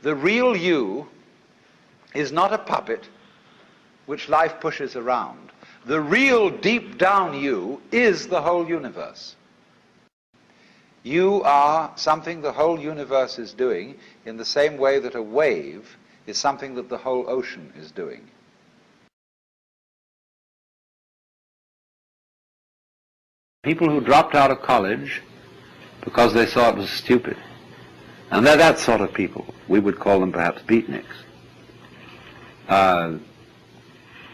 The real you is not a puppet which life pushes around. The real deep down you is the whole universe. You are something the whole universe is doing in the same way that a wave is something that the whole ocean is doing. People who dropped out of college because they thought it was stupid. And they're that sort of people. We would call them perhaps beatniks.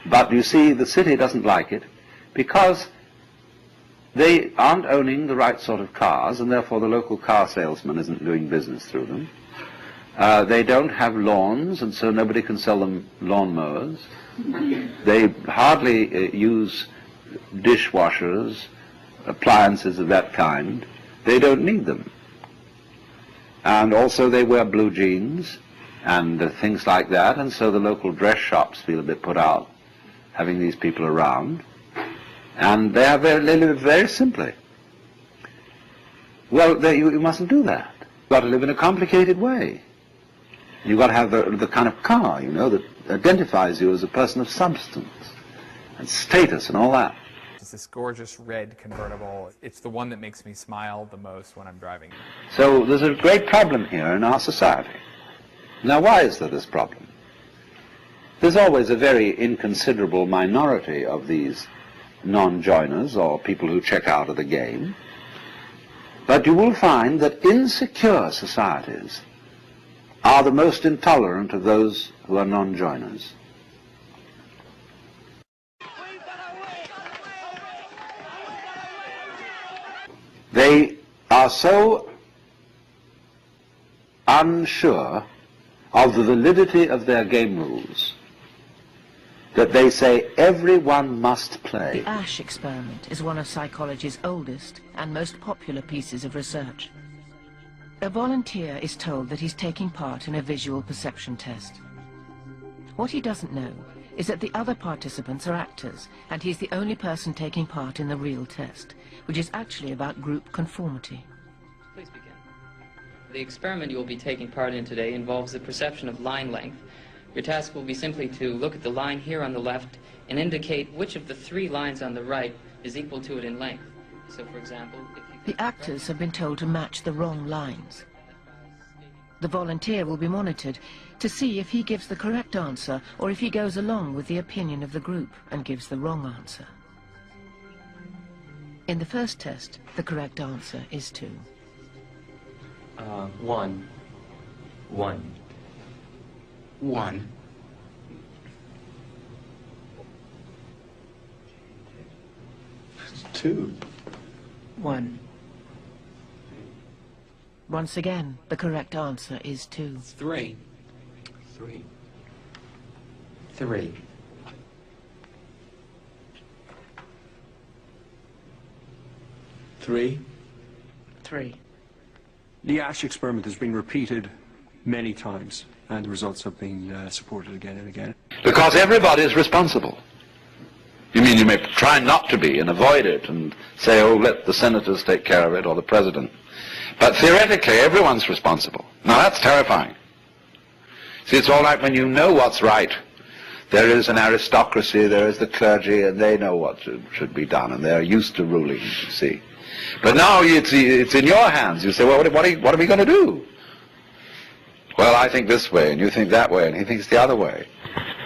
But you see, the city doesn't like it because they aren't owning the right sort of cars, and therefore the local car salesman isn't doing business through them. They don't have lawns, and so nobody can sell them lawnmowers. They hardly use dishwashers, appliances of that kind. They don't need them. And also they wear blue jeans and things like that, and so the local dress shops feel a bit put out having these people around. And they live very simply. Well, you mustn't do that. You've got to live in a complicated way. You've got to have the kind of car, you know, that identifies you as a person of substance and status and all that. It's this gorgeous red convertible. It's the one that makes me smile the most when I'm driving. So there's a great problem here in our society. Now, why is there this problem? There's always a very inconsiderable minority of these non-joiners or people who check out of the game. But you will find that insecure societies are the most intolerant of those who are non-joiners. They are so unsure of the validity of their game rules that they say everyone must play. The Ash experiment is one of psychology's oldest and most popular pieces of research. A volunteer is told that he's taking part in a visual perception test. What he doesn't know is that the other participants are actors, and he's the only person taking part in the real test, which is actually about group conformity. Please begin. The experiment you will be taking part in today involves the perception of line length. Your task will be simply to look at the line here on the left and indicate which of the 3 lines on the right is equal to it in length. So, for example, if you... The actors have been told to match the wrong lines. The volunteer will be monitored to see if he gives the correct answer or if he goes along with the opinion of the group and gives the wrong answer. In the first test, the correct answer is 2. 1. 2. 1. Once again, the correct answer is 2. 3. 3. 3. 3. The Ash experiment has been repeated many times, and the results have been supported again and again. Because everybody is responsible. You mean you may try not to be and avoid it and say, oh, let the senators take care of it or the president. But theoretically, everyone's responsible. Now, that's terrifying. See, it's all right when you know what's right. There is an aristocracy, there is the clergy, and they know what should be done, and they're used to ruling, you see. But now it's in your hands. You say, well, what are we going to do? Well, I think this way, and you think that way, and he thinks the other way.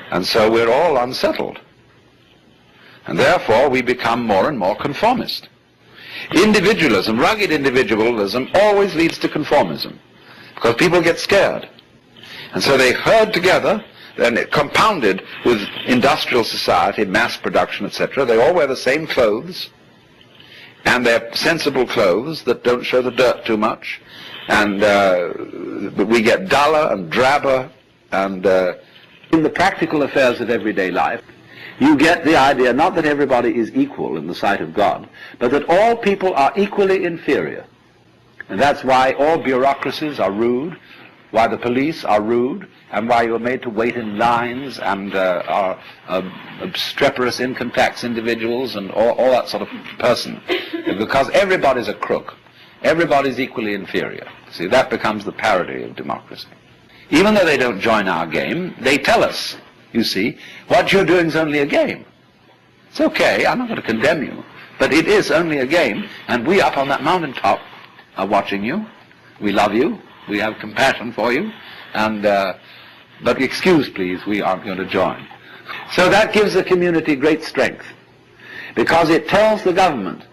And so we're all unsettled. And therefore, we become more and more conformist. Individualism, rugged individualism, always leads to conformism, because people get scared. And so they herd together, and compounded with industrial society, mass production, etc. They all wear the same clothes, and they're sensible clothes that don't show the dirt too much, and we get duller and drabber, and in the practical affairs of everyday life, you get the idea not that everybody is equal in the sight of God, but that all people are equally inferior. And that's why all bureaucracies are rude, why the police are rude, and why you're made to wait in lines and are obstreperous income tax individuals and all that sort of person. Because everybody's a crook. Everybody's equally inferior. See, that becomes the parody of democracy. Even though they don't join our game, they tell us, you see, what you're doing is only a game. It's okay, I'm not going to condemn you, but it is only a game, and we up on that mountaintop are watching you. We love you, we have compassion for you, and but excuse please, we aren't going to join. So that gives the community great strength, because it tells the government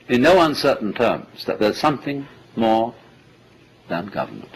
in no uncertain terms that there's something more than government.